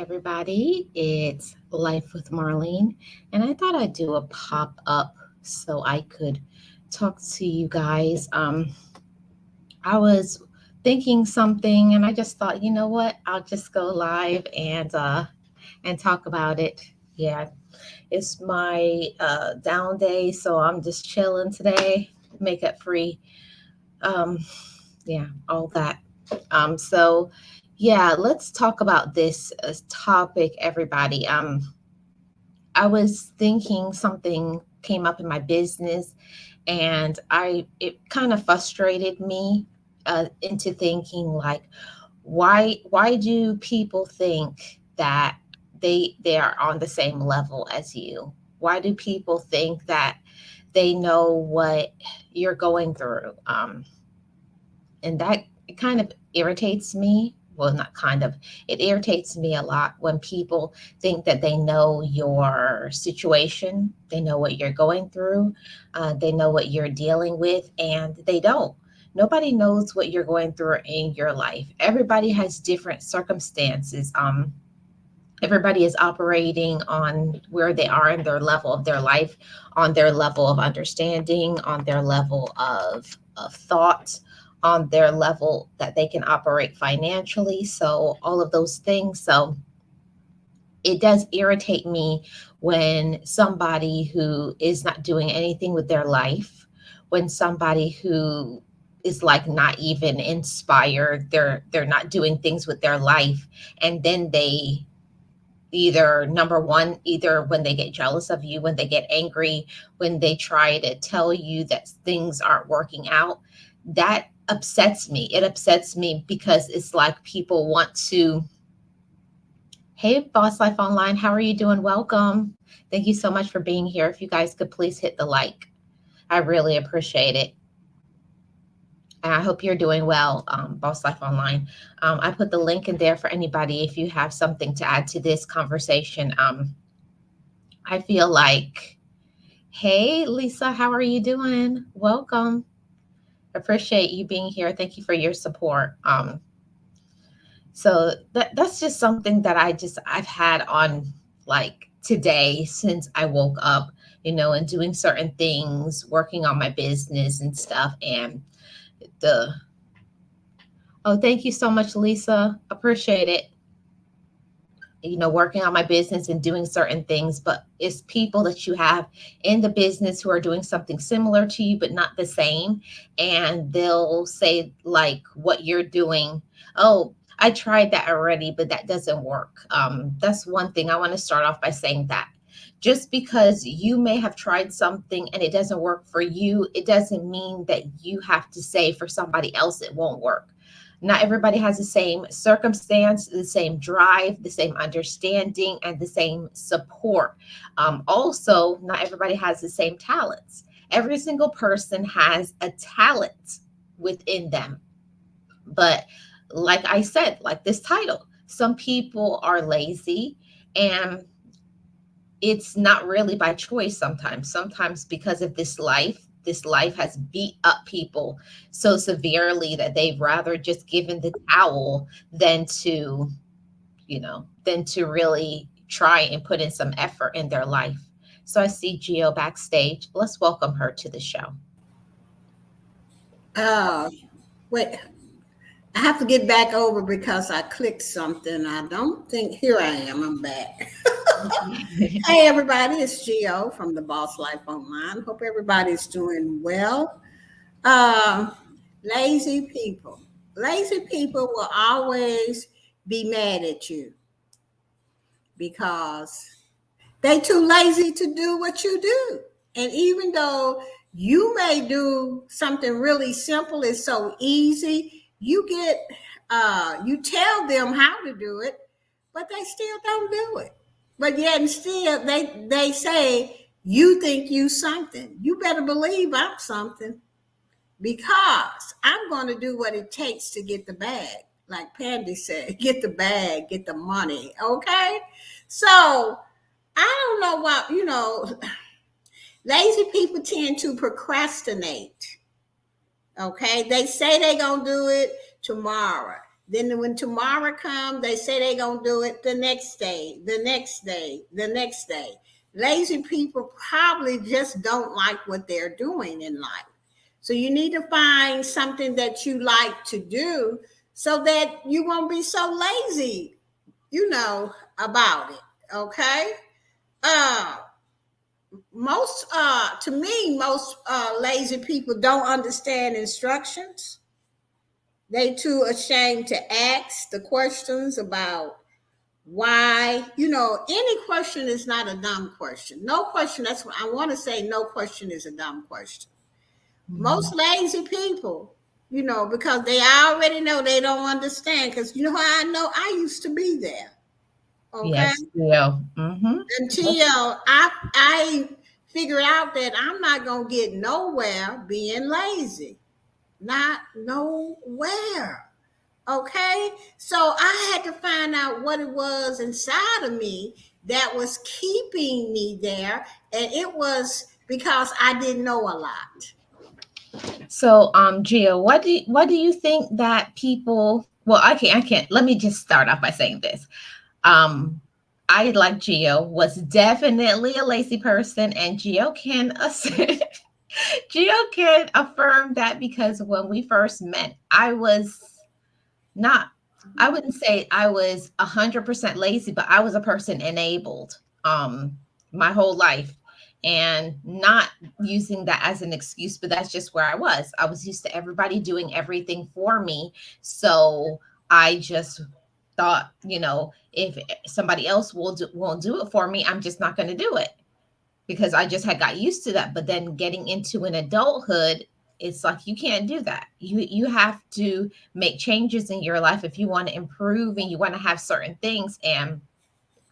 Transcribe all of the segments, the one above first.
everybody. It's Life with Marlene, and I thought I'd do a pop up so I could talk to you guys. I was thinking something, and I just thought, you know what? I'll just go live and talk about it. Yeah, it's my down day, so I'm just chilling today, makeup free. Um, yeah, all that. So yeah, let's talk about this topic, everybody. I was thinking something came up in my business, and I it kind of frustrated me into thinking like, why do people think that they are on the same level as you? Why do people think that they know what you're going through? And that kind of irritates me. Well, not kind of, it irritates me a lot when people think that they know your situation, they know what you're going through, they know what you're dealing with, and they don't. Nobody knows what you're going through in your life. Everybody has different circumstances. Everybody is operating on where they are in their level of their life, on their level of understanding, on their level of thought, on their level that they can operate financially. So, all of those things. So, it does irritate me when somebody who is not doing anything with their life, when somebody who is like not even inspired, they're not doing things with their life, and then they either number one, either when they get jealous of you, when they get angry, when they try to tell you that things aren't working out, that upsets me. It upsets me because it's like people want to, hey, Boss Life Online, how are you doing? Welcome. Thank you so much for being here. If you guys could please hit the like, I really appreciate it. And I hope you're doing well, Boss Life Online. I put the link in there for anybody if you have something to add to this conversation. I feel like, hey, Lisa, how are you doing? Welcome. Appreciate you being here. Thank you for your support. So that's just something that I've had on like today since I woke up, and doing certain things, working on my business and stuff. And the oh, thank you so much, Lisa. Appreciate it. Working on my business and doing certain things, but it's people that you have in the business who are doing something similar to you, but not the same. And they'll say, like, what you're doing. Oh, I tried that already, but that doesn't work. That's one thing I want to start off by saying that. Just because you may have tried something and it doesn't work for you, it doesn't mean that you have to say for somebody else it won't work. Not everybody has the same circumstance, the same drive, the same understanding, and the same support. Also, not everybody has the same talents. Every single person has a talent within them. But like I said, like this title, some people are lazy, and it's not really by choice sometimes. Sometimes because of this life has beat up people so severely that they've rather just given the towel than to really try and put in some effort in their life. So I see Geo backstage. Let's welcome her to the show. Uh, Wait, I have to get back over because I clicked something. I don't think, here I am, I'm back. Hey, everybody, it's Gio from the Boss Life Online. Hope everybody's doing well. Uh, Lazy people. Lazy people will always be mad at you because they too lazy to do what you do. And even though you may do something really simple, it's so easy, you tell them how to do it, but they still don't do it. But yet and still they say you think you something. You better believe I'm something because I'm going to do what it takes to get the bag. Like Pandy said, get the bag, get the money. Okay. So I don't know what, lazy people tend to procrastinate. Okay. They say they're going to do it tomorrow. Then when tomorrow comes, they say they're going to do it the next day, the next day, the next day. Lazy people probably just don't like what they're doing in life. So you need to find something that you like to do so that you won't be so lazy, about it. Okay. Uh, most lazy people don't understand instructions. They too ashamed to ask the questions about why. Any question is not a dumb question. No question. That's what I want to say. No question is a dumb question. Mhm. Most lazy people, because they already know they don't understand. Because you know how I know? I used to be there. Okay. Yes, Gio. Mm-hmm. Until I figured out that I'm not gonna get nowhere being lazy. Not nowhere. Okay. So I had to find out what it was inside of me that was keeping me there. And it was because I didn't know a lot. So, Gio, what do you think that people? Well, I can't. Let me just start off by saying this. Um, I, like Gio, was definitely a lazy person, and Gio can Gio can affirm that because when we first met, I was not. I wouldn't say I was 100% lazy, but I was a person enabled my whole life, and not using that as an excuse, but that's just where I was. I was used to everybody doing everything for me, so I just thought, if somebody else won't do it for me, I'm just not going to do it, because I just had got used to that. But then getting into an adulthood, it's like you can't do that. You have to make changes in your life if you want to improve and you want to have certain things. And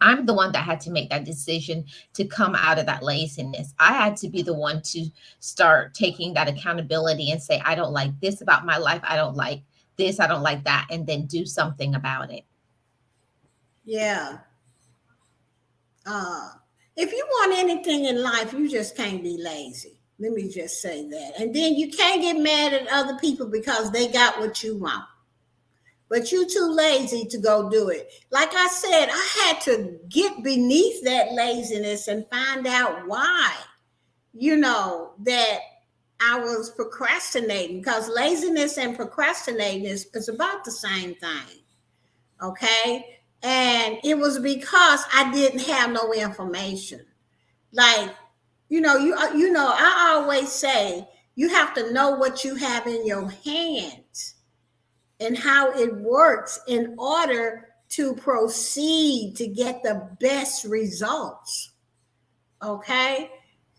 I'm the one that had to make that decision to come out of that laziness. I had to be the one to start taking that accountability and say, I don't like this about my life. I don't like this. I don't like that. And then do something about it. Yeah. Uh, if you want anything in life, you just can't be lazy. Let me just say that. And then you can't get mad at other people because they got what you want. But you too lazy to go do it. Like I said, I had to get beneath that laziness and find out why, that I was procrastinating, because laziness and procrastinating is about the same thing. Okay. And it was because I didn't have no information. Like, I always say you have to know what you have in your hands and how it works in order to proceed to get the best results. Okay.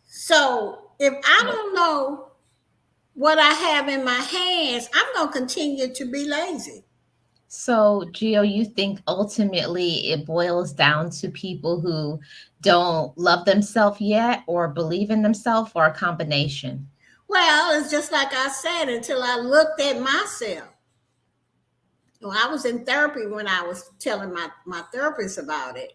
So if I don't know what I have in my hands, I'm going to continue to be lazy. So, Gio, you think ultimately it boils down to people who don't love themselves yet, or believe in themselves, or a combination? Well, it's just like I said, until I looked at myself. Well, I was in therapy when I was telling my therapist about it.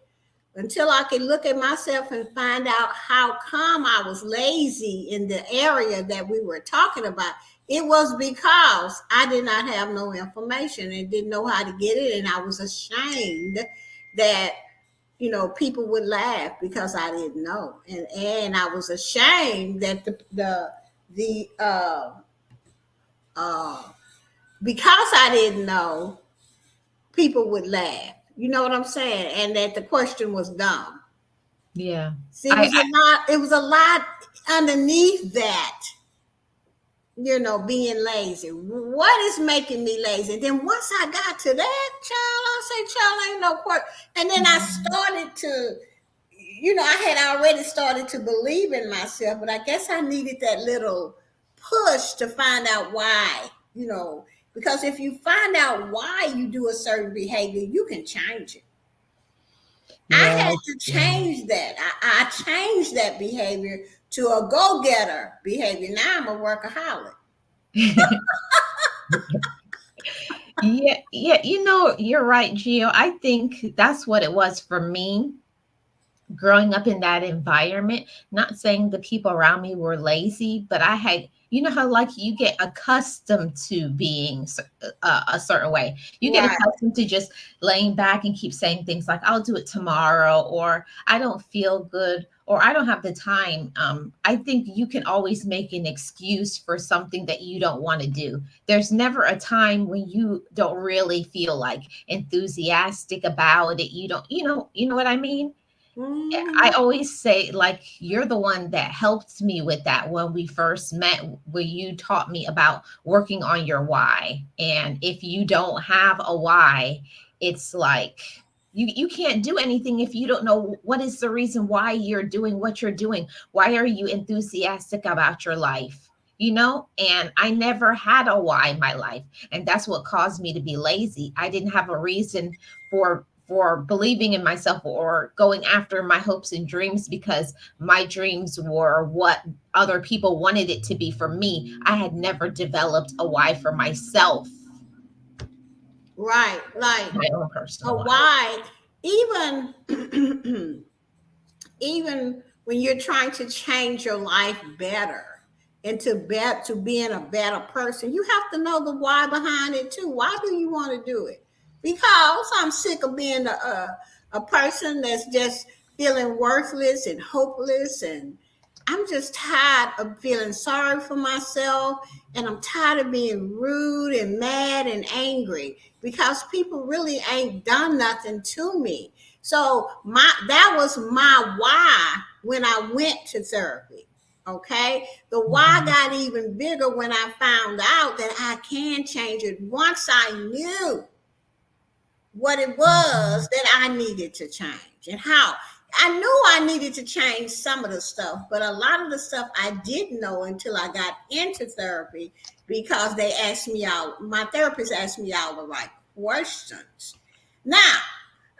Until I could look at myself and find out how come I was lazy in the area that we were talking about. It was because I did not have no information and didn't know how to get it. And I was ashamed that, people would laugh because I didn't know. And I was ashamed that the uh, because I didn't know, people would laugh. You know what I'm saying? And that the question was dumb. Yeah. See, it was a lot underneath that, being lazy. What is making me lazy? Then once I got to that, child, I say, child, ain't no question. And then I started to, I had already started to believe in myself, but I guess I needed that little push to find out why, because if you find out why you do a certain behavior, you can change it. I had Yes. to change that. I changed that behavior to a go getter behavior. Now I'm a workaholic. Yeah, yeah, you're right, Gio. I think that's what it was for me. growing up in that environment, not saying the people around me were lazy, but I had, you know how like you get accustomed to being a certain way. You get Right. accustomed to just laying back and keep saying things like, I'll do it tomorrow, or I don't feel good, or I don't have the time. I think you can always make an excuse for something that you don't want to do. There's never a time when you don't really feel like enthusiastic about it. You know what I mean? I Hmm. always say, like, you're the one that helped me with that when we first met, where you taught me about working on your why. And if you don't have a why, it's like you can't do anything if you don't know what is the reason why you're doing what you're doing. Why are you enthusiastic about your life? You know, and I never had a why in my life. And that's what caused me to be lazy. I didn't have a reason for believing in myself or going after my hopes and dreams because my dreams were what other people wanted it to be for me. I had never developed a why for myself, Right. Like my own a personal why. why, even even when you're trying to change your life better into to being a better person, you have to know the why behind it too. Why do you want to do it? Because I'm sick of being a person that's just feeling worthless and hopeless, and I'm just tired of feeling sorry for myself, and I'm tired of being rude and mad and angry because people really ain't done nothing to me. So that was my why when I went to therapy. Okay. The why Mhm. got even bigger when I found out that I can change it once I knew what it was Mhm. that I needed to change and how. I knew I needed to change some of the stuff, but a lot of the stuff I didn't know until I got into therapy because they asked me out. My therapist asked me all the right questions. Now,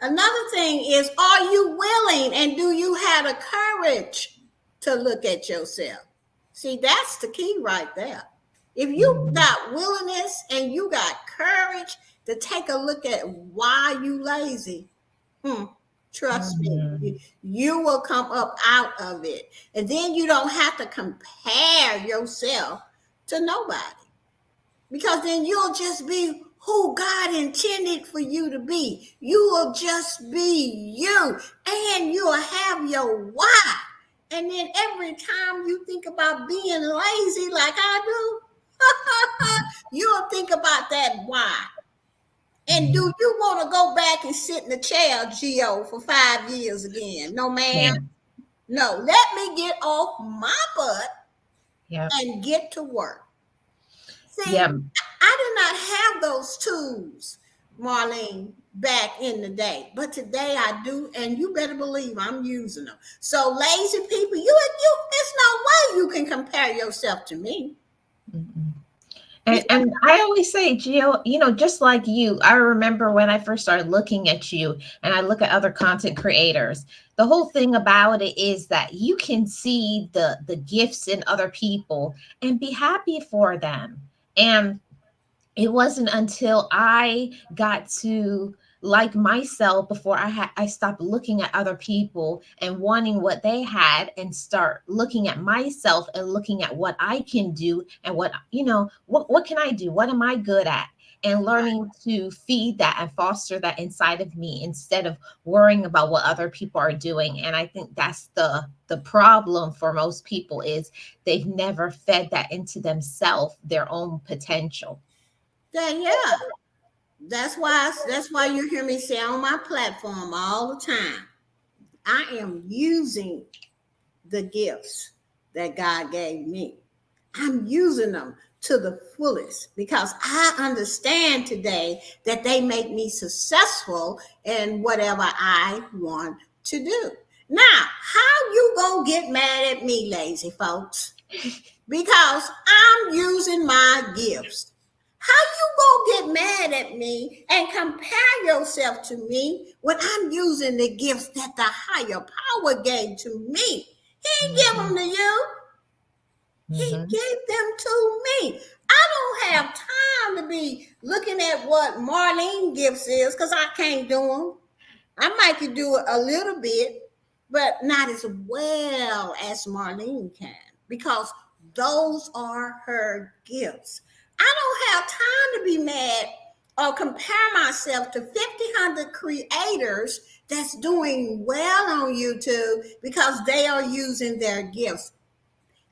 another thing is, are you willing and do you have the courage to look at yourself? See, that's the key right there. If you Mhm. got willingness and you got courage to take a look at why you lazy, hmm, trust me, Mhm. you will come up out of it. And then you don't have to compare yourself to nobody because then you'll just be who God intended for you to be. You will just be you and you'll have your why. And then every time you think about being lazy like I do, you'll think about that why. And do Mhm. you want to go back and sit in the chair, Geo, for 5 years again? No, ma'am. Can't. No, let me get off my butt Yep. and get to work. See, Yep. I did not have those tools, Marlene, back in the day. But today I do, and you better believe I'm using them. So lazy people, there's no way you can compare yourself to me. Mhm. Because And I always say, Gio, you know, just like you, I remember when I first started looking at you and I look at other content creators, the whole thing about it is that you can see the gifts in other people and be happy for them. And it wasn't until I got to like myself before I stopped looking at other people and wanting what they had and start looking at myself and looking at what I can do and what what can I do? What am I good at? And learning to feed that and foster that inside of me instead of worrying about what other people are doing. And I think that's the problem for most people is they've never fed that into themselves, their own potential. yeah, that's why you hear me say on my platform all the time. I am using the gifts that God gave me. I'm using them to the fullest because I understand today that they make me successful in whatever I want to do. Now, how you gonna get mad at me, lazy folks? Because I'm using my gifts. How you gonna get mad at me and compare yourself to me when I'm using the gifts that the higher power gave to me? He didn't give them Mhm. to you. He Mhm. gave them to me. I don't have time to be looking at what Marlene gifts is because I can't do them. I might could do it a little bit, but not as well as Marlene can, because those are her gifts. I don't have time to be mad or compare myself to 1,500 creators that's doing well on YouTube because they are using their gifts.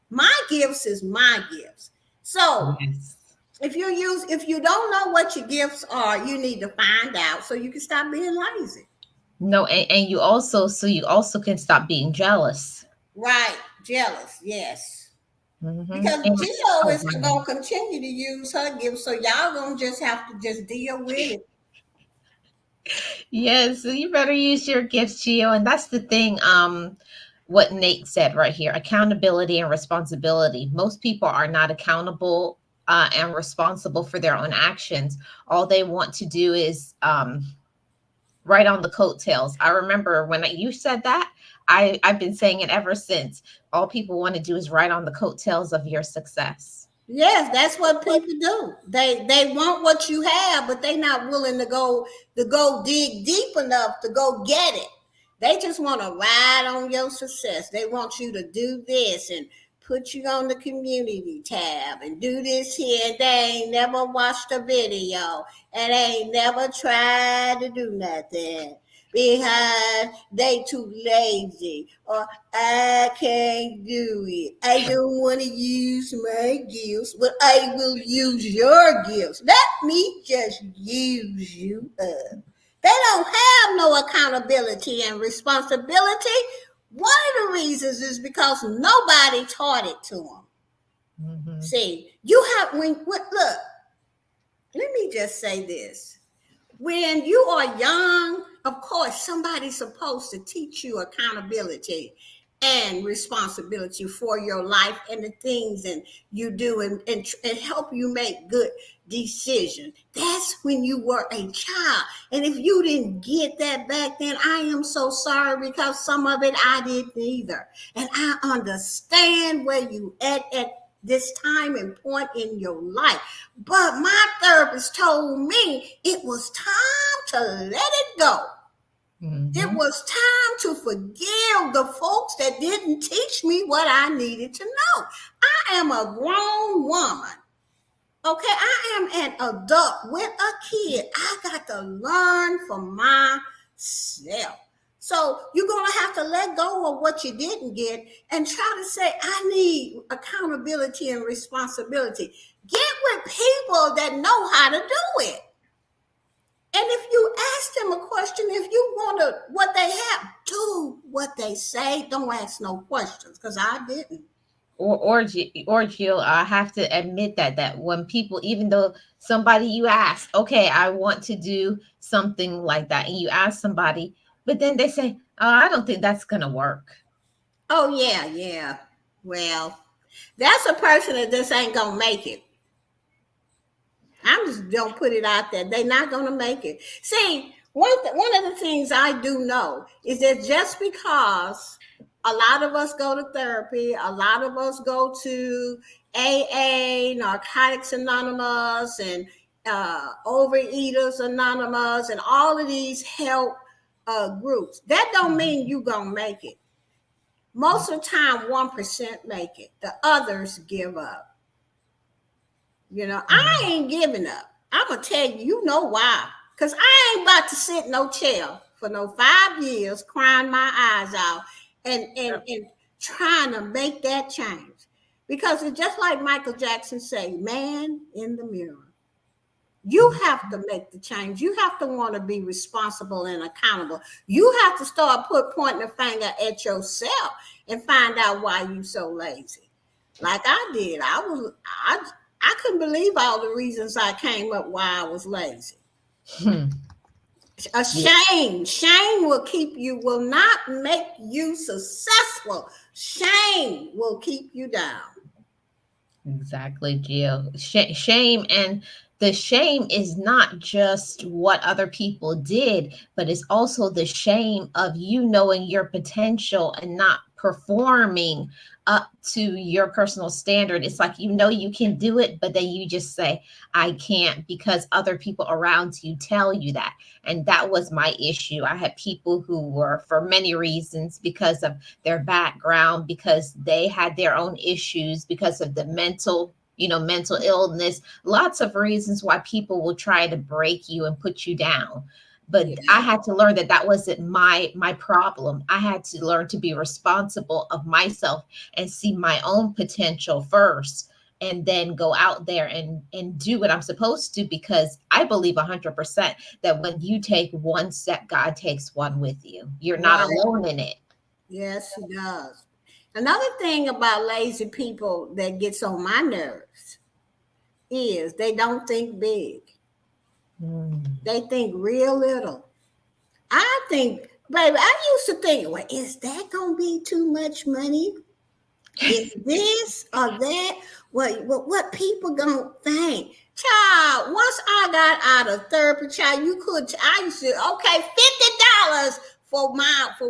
My gifts is my gifts. So Yes. if you don't know what your gifts are, you need to find out so you can stop being lazy. No, and you also, so you also can stop being jealous. Right, jealous, yes. Because And Gio oh is wow. gonna continue to use her gifts, so y'all gonna just have to just deal with it. Yes, so you better use your gifts, Gio. And that's the thing. What Nate said right here: accountability and responsibility. Most people are not accountable and responsible for their own actions. All they want to do is ride on the coattails. I remember when you said that. I've been saying it ever since. All people want to do is ride on the coattails of your success. Yes, that's what people do. They want what you have, but they not willing to go dig deep enough to go get it. They just want to ride on your success. They want you to do this and put you on the community tab and do this here. And they ain't never watched a video and they ain't never tried to do nothing. Behind they too lazy or I can't do it. I don't want to use my gifts, but I will use your gifts. Let me just use you up. They don't have no accountability and responsibility. One of the reasons is because nobody taught it to them. Hmm. See, you have look. Let me just say this: when you are young, of course, somebody's supposed to teach you accountability and responsibility for your life and the things and you do and help you make good decisions. That's when you were a child. And if you didn't get that back then, I am so sorry because some of it I didn't either. And I understand where you at this time and point in your life. But my therapist told me it was time to let it go. It Hmm. was time to forgive the folks that didn't teach me what I needed to know. I am a grown woman. Okay, I am an adult with a kid. I got to learn for myself. So you're going to have to let go of what you didn't get and try to say, I need accountability and responsibility. Get with people that know how to do it. And if you ask them a question, if you want to what they have, do what they say. Don't ask no questions because I didn't. Or Jill, I have to admit that when people, even though somebody you ask, okay, I want to do something like that, and you ask somebody, but then they say, oh, I don't think that's gonna work. Oh yeah, yeah. Well, that's a person that just ain't gonna make it. I'm just don't put it out there. They're not gonna make it. See, one of the things I do know is that just because a lot of us go to therapy, a lot of us go to AA, Narcotics Anonymous, and Overeaters Anonymous, and all of these help groups. That don't mean you gonna make it. Most of the time, 1% make it. The others give up. I Mhm. ain't giving up. I'm gonna tell you, you know why? Cause I ain't about to sit in no chair for no 5 years crying my eyes out and trying to make that change. Because it's just like Michael Jackson say, man in the mirror. You have to make the change. You have to want to be responsible and accountable. You have to start pointing the finger at yourself and find out why you so lazy. Like I did. I couldn't believe all the reasons I came up why I was lazy. Hmm. A Yeah, shame will not make you successful. Shame will keep you down. exactly, Jill. Shame, and the shame is not just what other people did, but it's also the shame of you knowing your potential and not performing up to your personal standard. It's like, you know, you can do it, but then you just say, I can't, because other people around you tell you that. And that was my issue. I had people who were, for many reasons, because of their background, because they had their own issues, because of the mental, mental illness, lots of reasons why people will try to break you and put you down. But I Yeah. had to learn that that wasn't my problem. I had to learn to be responsible of myself and see my own potential first, and then go out there and do what I'm supposed to, because I believe 100% that when you take one step, God takes one with you. You're not Right. alone in it. Yes, she does. Another thing about lazy people that gets on my nerves is they don't think big. Mm. They think real little. I think, baby, I used to think, well, is that gonna be too much money? Is this or that? What people gonna think? Child, once I got out of therapy, child, I used to, okay, $50 for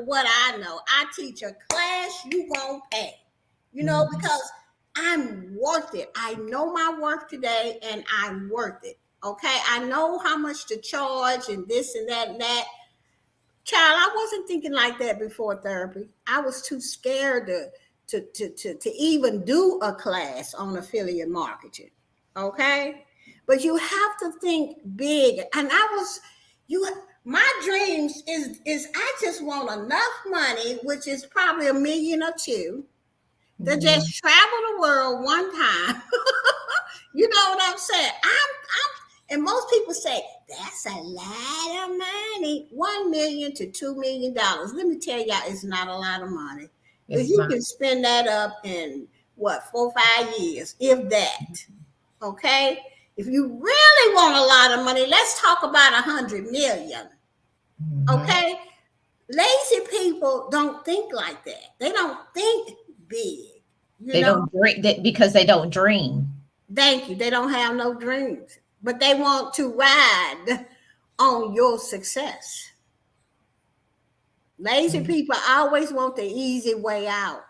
what I know. I teach a class, you gonna pay. Mhm. Because I'm worth it. I know my worth today and I'm worth it. Okay. I know how much to charge and this and that and that. Child, I wasn't thinking like that before therapy. I was too scared to even do a class on affiliate marketing. Okay? But you have to think big. And you my dreams is I just want enough money, which is probably a million or two, to Mhm. just travel the world one time. You know what I'm saying? And most people say that's a lot of money. 1 million to $2 million. Let me tell y'all, it's not a lot of money. Because It's you not. can spend that up in what, 4 or 5 years, if that. Okay? If you really want a lot of money, let's talk about 100 million. Mhm. Okay? Lazy people don't think like that. They don't think big. You They know, don't dream because they don't dream. thank you. They don't have no dreams, but they want to ride on your success. Lazy people always want the easy way out.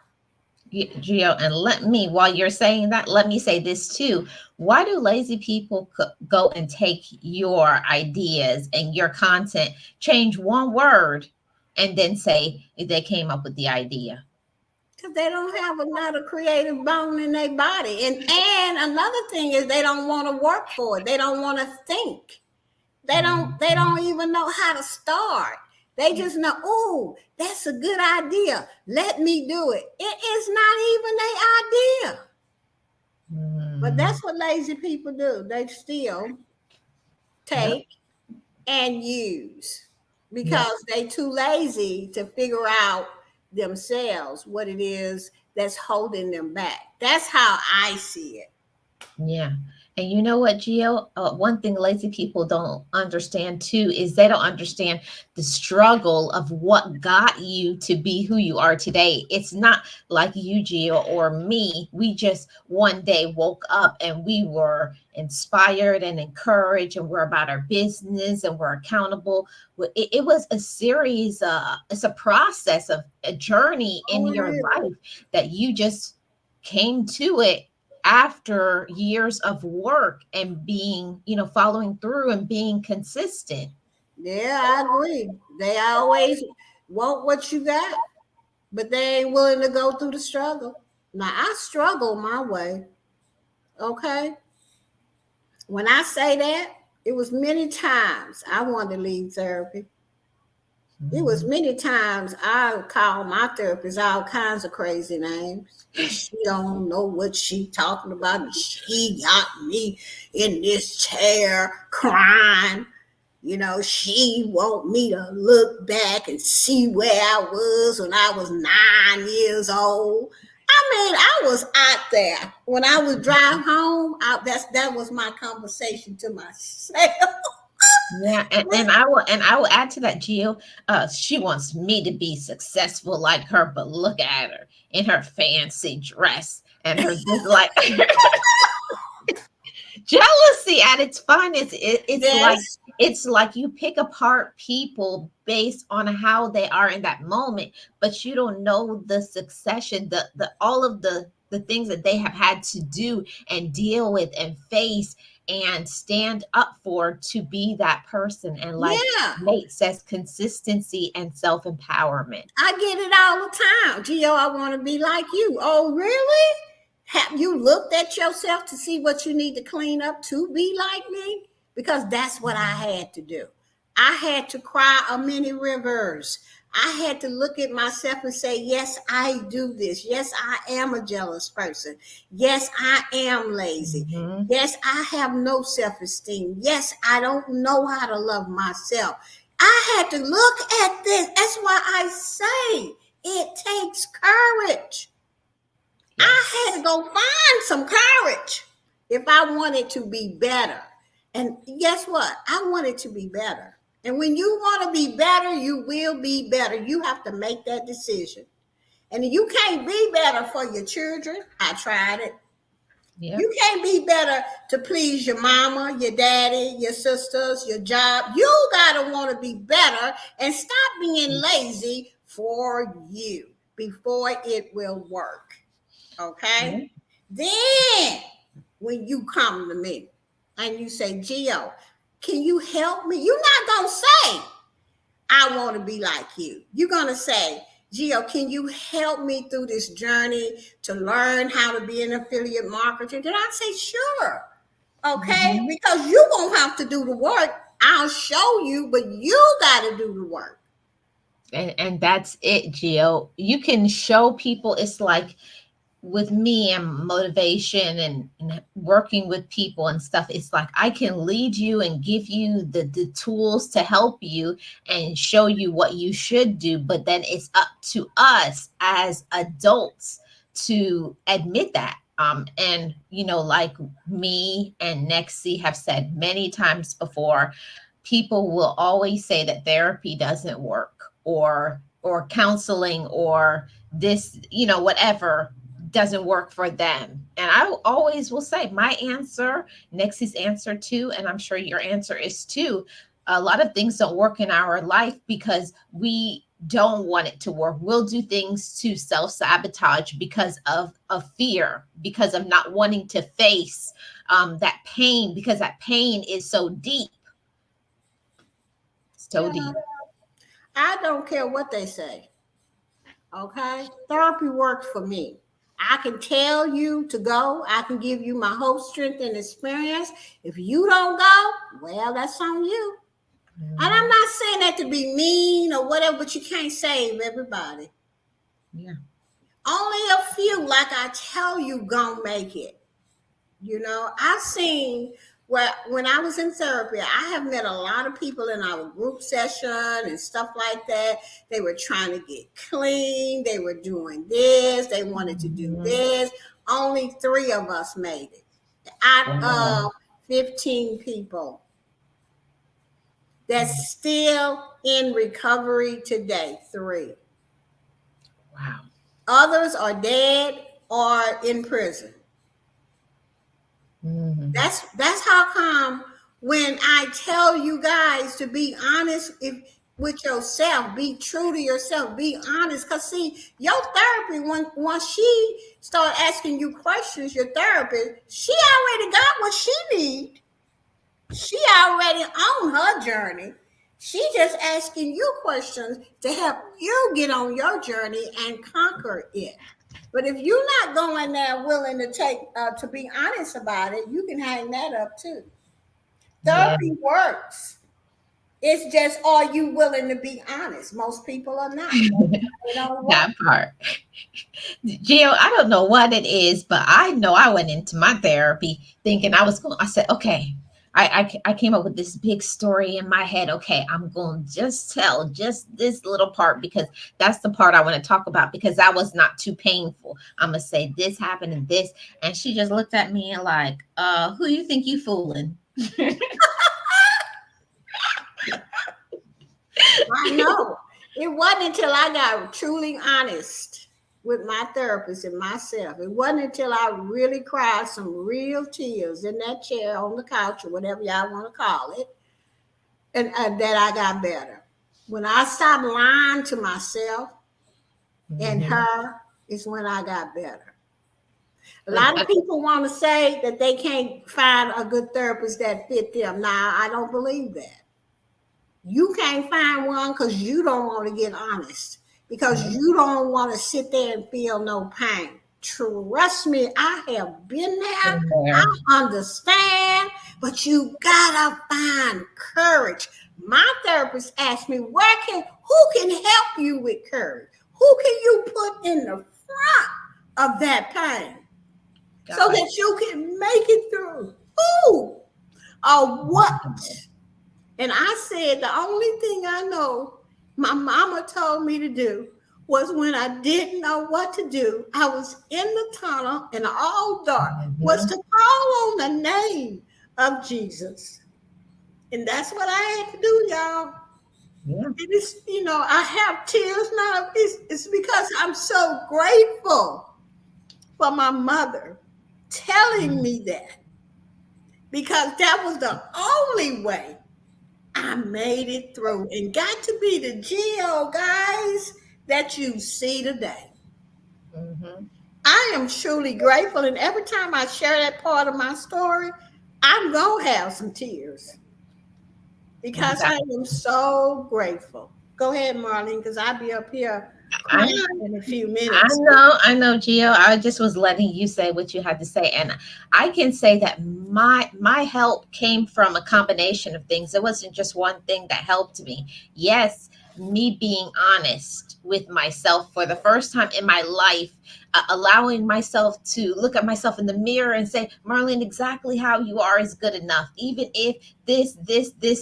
Gio, and while you're saying that, let me say this too. Why do lazy people go and take your ideas and your content, change one word, and then say they came up with the idea? Because they don't have another creative bone in their body. And another thing is they don't want to work for it. They don't want to think. They don't even know how to start. They just know, oh, that's a good idea. Let me do it. It is not even their idea. But Mm, that's what lazy people do. They still yep. take and use Yep. because they too lazy to figure out themselves what it is that's holding them back. That's how I see it. Yeah. And you know what, Gio? One thing lazy people don't understand too is they don't understand the struggle of what got you to be who you are today. It's not like you, Gio, or me. We just one day woke up and we were inspired and encouraged, and we're about our business and we're accountable. It was a series, it's a process of a journey in Oh, it your is. life that you just came to it after years of work and being, following through and being consistent. Yeah, I agree. They always want what you got, but they ain't willing to go through the struggle. Now, I struggle my way, okay? When I say that, it was many times I wanted to leave therapy. It was Mhm. many times I called my therapist all kinds of crazy names, and she don't know what she talking about. And she got me in this chair crying. She want me to look back and see where I was when I was 9 years old. I mean, I was out there when I was driving home. That was my conversation to myself. Yeah, and I will add to that, Gio. She wants me to be successful like her, but look at her in her fancy dress and her just like jealousy at its finest. It's like Yes, it's like you pick apart people based on how they are in that moment, but you don't know the succession, the all of the things that they have had to do and deal with and face and stand up for to be that person. And like Yeah. Nate says, consistency and self-empowerment. I get it all the time. Gio, I want to be like you. Oh, really? Have you looked at yourself to see what you need to clean up to be like me? Because that's what I had to do. I had to cry a many rivers. I had to look at myself and say, yes, I do this. Yes, I am a jealous person. Yes, I am lazy. Mhm. Yes, I have no self esteem. Yes, I don't know how to love myself. I had to look at this. That's why I say it takes courage. I had to Yes. go find some courage if I wanted to be better. And guess what? I wanted to be better. And when you want to be better, you will be better. You have to make that decision. And you can't be better for your children. I tried it. Yep. You can't be better to please your mama, your daddy, your sisters, your job. You got to want to be better and stop being lazy for you before it will work. Okay? Yeah. Then when you come to me and you say, Gio, can you help me? You're not going to say, I want to be like you. You're going to say, Gio, can you help me through this journey to learn how to be an affiliate marketer? Then I say, sure. Okay? Mhm. Because you won't have to do the work. I'll show you, but you got to do the work. And that's it, Gio. You can show people. It's like with me and motivation and working with people and stuff, it's like I can lead you and give you the tools to help you and show you what you should do, but then it's up to us as adults to admit that. And like me and Nexie have said many times before, people will always say that therapy doesn't work, or counseling, or this, whatever doesn't work for them. And I always will say my answer, Nexie's answer too, and I'm sure your answer is too. A lot of things don't work in our life because we don't want it to work. We'll do things to self sabotage because of fear, because of not wanting to face that pain, because that pain is so deep, so Yeah. deep. I don't care what they say. Okay? Therapy worked for me. I can tell you to go. I can give you my whole strength and experience. If you don't go, well, that's on you. And I'm Mhm. not saying that to be mean or whatever, but you can't save everybody. Yeah. Only a few, like I tell you, gonna make it. I've seen where when I was in therapy, I have met a lot of people in our group session and stuff like that. They were trying to get clean, they were doing this, they wanted to do Mhm. this. Only three of us made it out Wow. of 15 people that's still in recovery today. Three. Wow. Others are dead or in prison. Mhm. That's how come when I tell you guys to be honest with yourself, be true to yourself, be honest. Cause see, your therapy when once she start asking you questions, your therapist, she already got what she need. She already on her journey. She just asking you questions to help you get on your journey and conquer it. But if you're not going there willing to to be honest about it, you can hang that up too. Yeah. Therapy works. It's just, are you willing to be honest? Most people are not. They don't work. That part. Jill, I don't know what it is, but I know I went into my therapy thinking I said, okay, I came up with this big story in my head. Okay, I'm going to just tell just this little part because that's the part I want to talk about because that was not too painful. I'm going to say this happened and this. And she just looked at me and like, who you think you fooling? I know. It wasn't until I got truly honest with my therapist and myself. It wasn't until I really cried some real tears in that chair on the couch or whatever y'all want to call it. and that I got better. When I stopped lying to myself and Mhm. her, is when I got better. A But lot of people want to say that they can't find a good therapist that fit them. Now, I don't believe that. You can't find one because you don't want to get honest, because you don't want to sit there and feel no pain. Trust me, I have been there. been there. I understand, but you gotta find courage. My therapist asked me, who can help you with courage? Who can you put in the front of that pain so God. that you can make it through? Who or what? And I said, the only thing I know my mama told me to do was when I didn't know what to do, I was in the tunnel and all dark, was Mhm. to call on the name of Jesus. And that's what I had to do, y'all. Yeah. And it's, I have tears now. It's because I'm so grateful for my mother telling me that, because that was the only way I made it through and got to be the Geo guys that you see today. Mhm. I am truly grateful. And every time I share that part of my story, I'm going to have some tears because I Exactly. am so grateful. Go ahead, Marlene, because I'll be up here I crying in a few I minutes. know, I know, Gio. I just was letting you say what you had to say, and I can say that my help came from a combination of things. It wasn't just one thing that helped me. Yes, me being honest with myself for the first time in my life, allowing myself to look at myself in the mirror and say, Marlene, exactly how you are is good enough, even if this,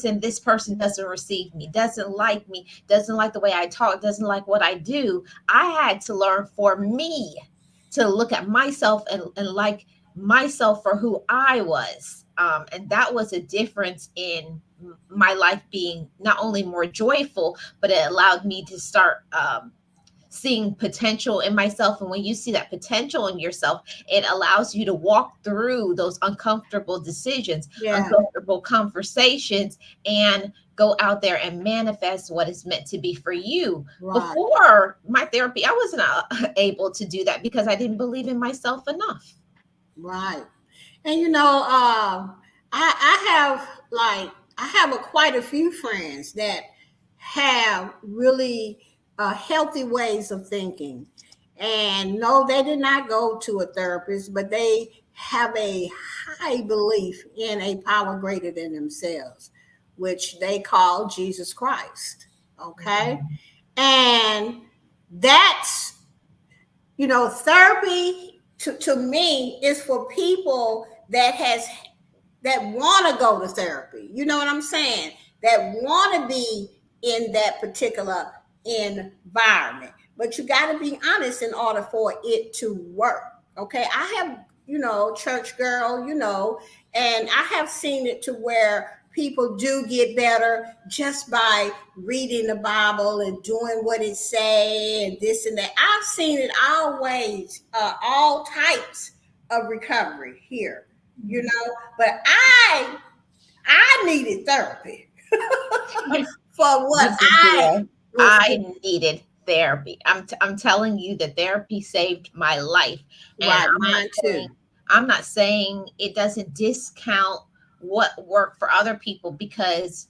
and this person doesn't receive me, doesn't like me, doesn't like the way I talk, doesn't like what I do. I had to learn for me to look at myself and like myself for who I was. And that was a difference in my life being not only more joyful, but it allowed me to start seeing potential in myself. And when you see that potential in yourself, it allows you to walk through those uncomfortable decisions, Yeah, uncomfortable conversations, and go out there and manifest what is meant to be for you. right, Before my therapy, I wasn't able to do that because I didn't believe in myself enough. right. And I have quite a few friends that have really healthy ways of thinking, and no, they did not go to a therapist, but they have a high belief in a power greater than themselves, which they call Jesus Christ. Okay, and that's therapy to me is for people that want to go to therapy. You know what I'm saying? That want to be in that particular environment. But you got to be honest in order for it to work. Okay. I have, church girl, and I have seen it to where people do get better just by reading the Bible and doing what it say and this and that. I've seen it always, all types of recovery here, but I needed therapy for what Listen, I Gio, was I doing. needed therapy. I'm telling you that therapy saved my life. And Right, mine too. I'm not saying it doesn't discount what worked for other people, because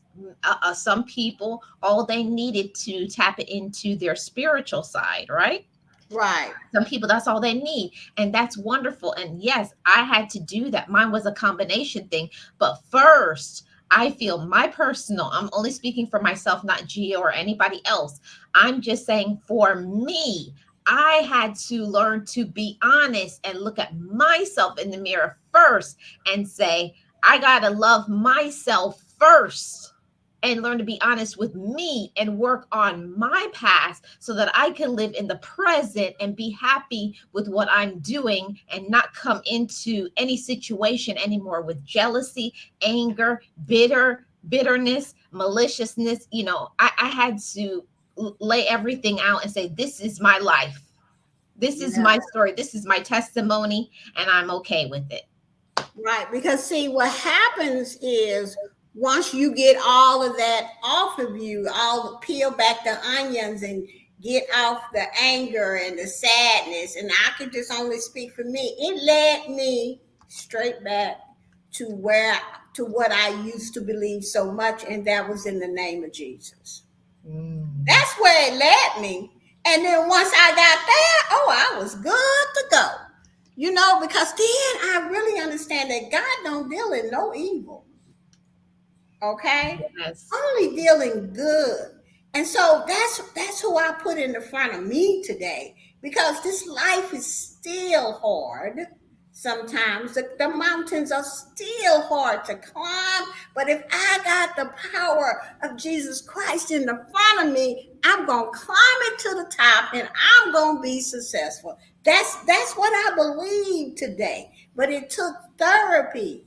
some people, all they needed to tap into their spiritual side, right? Right, Some people, that's all they need, and that's wonderful. And yes, I had to do that. Mine was a combination thing. But first, I feel my personal, I'm only speaking for myself, not Gio or anybody else. I'm just saying for me, I had to learn to be honest and look at myself in the mirror first and say, I got to love myself first and learn to be honest with me and work on my past so that I can live in the present and be happy with what I'm doing and not come into any situation anymore with jealousy, anger, bitterness, maliciousness. I had to lay everything out and say, this is my life. This is yeah, my story. This is my testimony, and I'm okay with it. right. Because see, what happens is once you get all of that off of you, all peel back the onions and get off the anger and the sadness, and I can just only speak for me, it led me straight back to where to what I used to believe so much, and that was in the name of Jesus. Mm. That's where it led me. And then once I got there, oh, I was good to go. Because then I really understand that God don't deal in no evil. Okay, Yes. only dealing good. And so that's who I put in the front of me today, because this life is still hard. Sometimes the mountains are still hard to climb, but if I got the power of Jesus Christ in the front of me, I'm gonna climb it to the top and I'm gonna be successful. That's what I believe today. But it took therapy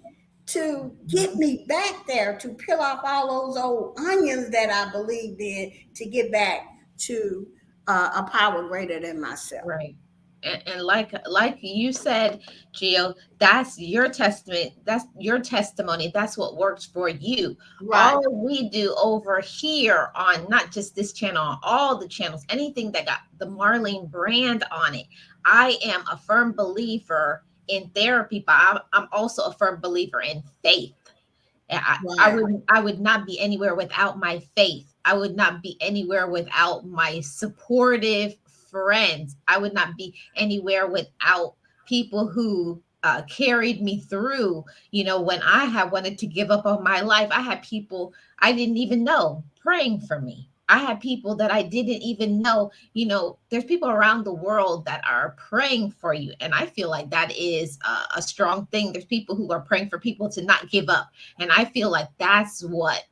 to get Mhm. me back there, to peel off all those old onions that I believed in, to get back to a power greater than myself. Right. And like you said, Gio, that's your testament. That's your testimony. That's what works for you. Right, All we do over here on not just this channel, on all the channels, anything that got the Marlene brand on it. I am a firm believer in therapy, but I'm also a firm believer in faith. right, I would not be anywhere without my faith. I would not be anywhere without my supportive friends. I would not be anywhere without people who carried me through. When I had wanted to give up on my life, I had people I didn't even know praying for me. I had people that I didn't even know. There's people around the world that are praying for you. And I feel like that is a strong thing. There's people who are praying for people to not give up. And I feel like that's what,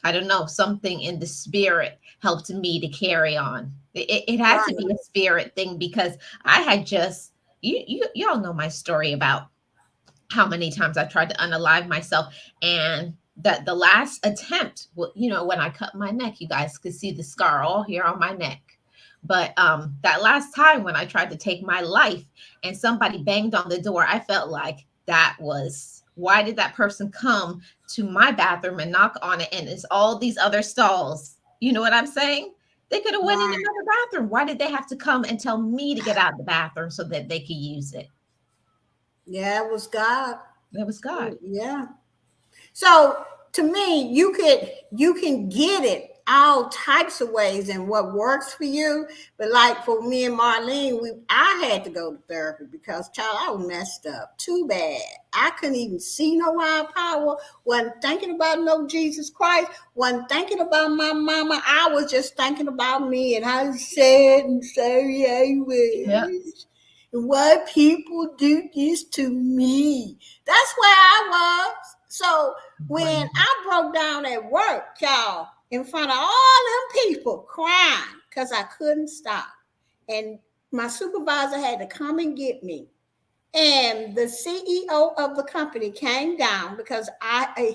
I don't know, something in the spirit helped me to carry on. It had to right, be a spirit thing because I had just, y'all know my story about how many times I tried to unalive myself. And that the last attempt, when I cut my neck, you guys could see the scar all here on my neck. But that last time when I tried to take my life and somebody banged on the door, I felt like that was, why did that person come to my bathroom and knock on it? And it's all these other stalls. You know what I'm saying? They could have went in right. another bathroom. Why did they have to come and tell me to get out of the bathroom so that they could use it? Yeah, it was God. That was God. Yeah. So to me, you can get it all types of ways and what works for you. But like for me and Marlene, I had to go to therapy because child, I was messed up too bad. I couldn't even see no higher power. Wasn't thinking about no Jesus Christ. Wasn't thinking about my mama. I was just thinking about me and how sad and sorry I Yeah. was. And why people do this to me. That's where I was. So when Right. I broke down at work, y'all, in front of all them people crying because I couldn't stop. And my supervisor had to come and get me. And the CEO of the company came down because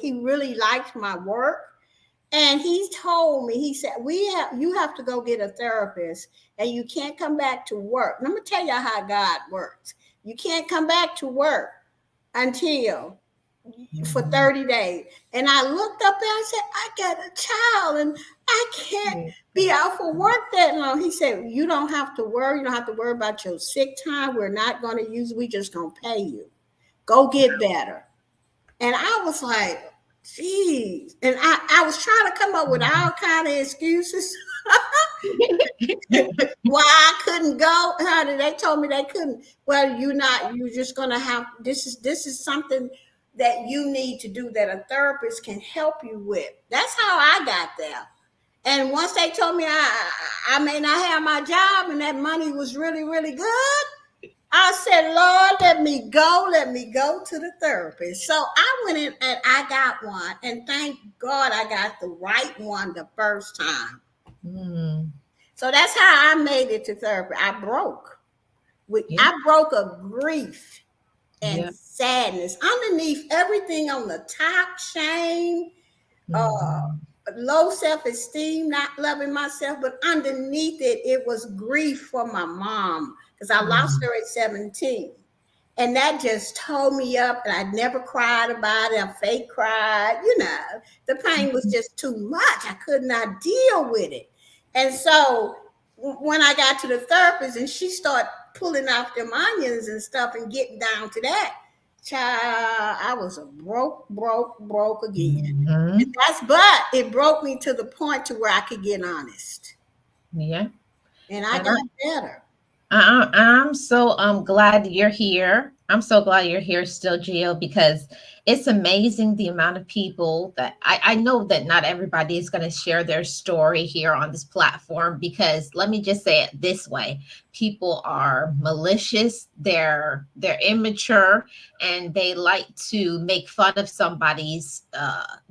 he really liked my work. And he told me, he said, you have to go get a therapist and you can't come back to work. Let me tell you how God works. You can't come back to work until for Mhm. 30 days. And I looked up there and said, I got a child and I can't Praise be God. out for work that long. He said, you don't have to worry. You don't have to worry about your sick time. We're not going to use it. We just going to pay you. Go get better. And I was like, geez. And I was trying to come up with all kind of excuses why I couldn't go. Honey, they told me they couldn't. Well, you're just gonna have this is something that you need to do that a therapist can help you with. That's how I got there. And once they told me I may not have my job and that money was really, really good, I said, Lord, let me go to the therapist. So I went in and I got one. And thank God I got the right one the first time. Mm. So that's how I made it to therapy. Yeah. I broke of grief and Yeah. sadness. Underneath everything on the top, shame, uh, Mhm. low self-esteem, not loving myself, but underneath it, it was grief for my mom because I lost Mhm. her at 17. And that just tore me up, and I never cried about it. I fake cried, the pain was just too much. I could not deal with it. And so when I got to the therapist and she started pulling off them onions and stuff and getting down to that, child, I was a broke again. And Mhm. but it broke me to the point to where I could get honest. Yeah. And I And got better. I'm so glad you're here. I'm so glad you're here still, Gio, because it's amazing the amount of people that I know that not everybody is going to share their story here on this platform. Because let me just say it this way: people are malicious, they're immature, and they like to make fun of somebody's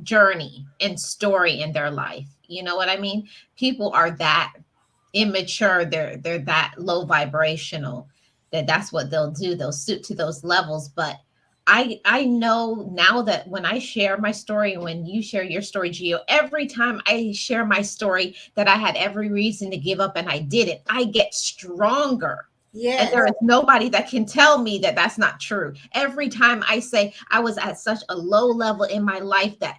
journey and story in their life. You know what I mean? People are that immature, they're that low vibrational that that's what they'll do, they'll stoop to those levels. But I know now that when I share my story and when you share your story, Gio, every time I share my story that I had every reason to give up and I didn't, I get stronger. And Yes. there is nobody that can tell me that that's not true. Every time I say I was at such a low level in my life that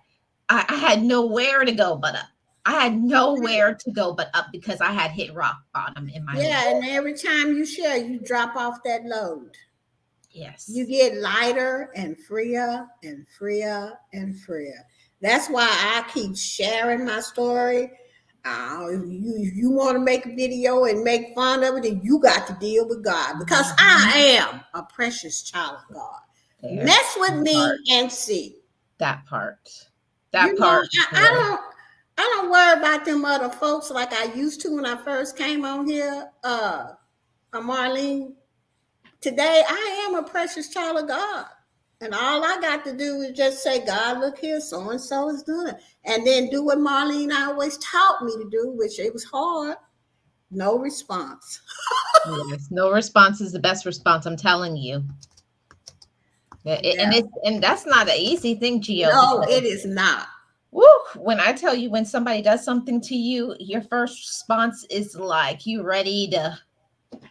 I had nowhere to go but up. I had nowhere to go but up because I had hit rock bottom in my life. Yeah, and every time you share, you drop off that load. You Yes. get lighter and freer and freer and freer. That's why I keep sharing my story. If you want to make a video and make fun of it, then you got to deal with God, because I Mhm. am a precious child of God. There. Mess with That part. me and see. That part. You That know, part, girl. I don't worry about them other folks like I used to when I first came on here. Marlene, today I am a precious child of God. And all I got to do is just say, God, look here, so and so is doing it. And then do what Marlene always taught me to do, which it was hard. No response. Yes. No response is the best response. I'm telling you. Yeah. And that's not an easy thing, Gio, No, because it is not. woo, when I tell you when somebody does something to you, your first response is like you ready to,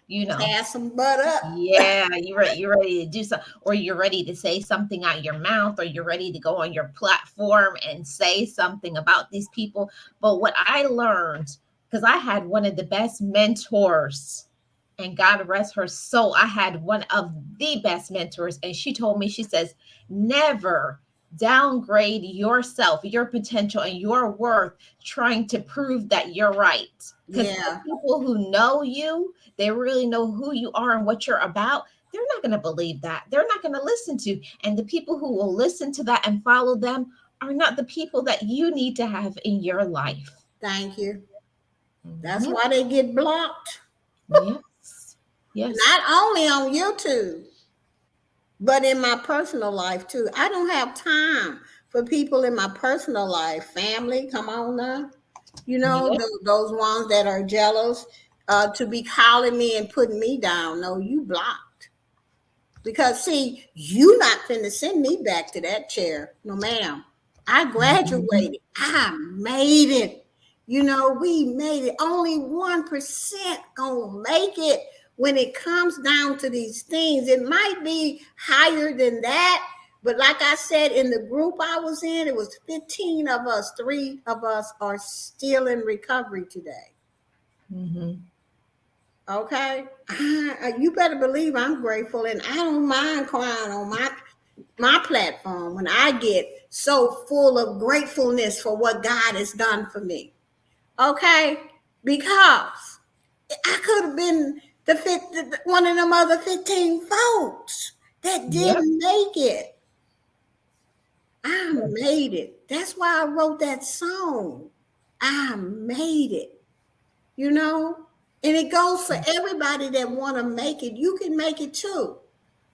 you know, Pass some butt up. yeah, you're ready to do something, or you're ready to say something out your mouth, or you're ready to go on your platform and say something about these people. But what I learned, because I had one of the best mentors, and God rest her soul, I had one of the best mentors, and she told me, she says, never downgrade yourself, your potential, and your worth trying to prove that you're right. Because the Yeah, people who know you, they really know who you are and what you're about, they're not going to believe that. They're not going to listen to. And the people who will listen to that and follow them are not the people that you need to have in your life. thank you. That's Mhm. why they get blocked. Yes. Yes. Not only on YouTube, but in my personal life too. I don't have time for people in my personal life, family. Come on now, Yep. those ones that are jealous, to be calling me and putting me down. No, you blocked, because see, you not finna send me back to that chair. No, ma'am. I Mhm. graduated. I made it. We made it. Only 1% gonna make it when it comes down to these things. It might be higher than that, but like I said, in the group I was in, it was 15 of us. 3 of us are still in recovery today. Mhm. Okay, you better believe I'm grateful, and I don't mind crying on my platform when I get so full of gratefulness for what God has done for me. Okay, because I could have been one of them other 15 folks that Yep. didn't make it. I made it. That's why I wrote that song. I made it. you know and it goes for everybody that want to make it. You can make it too.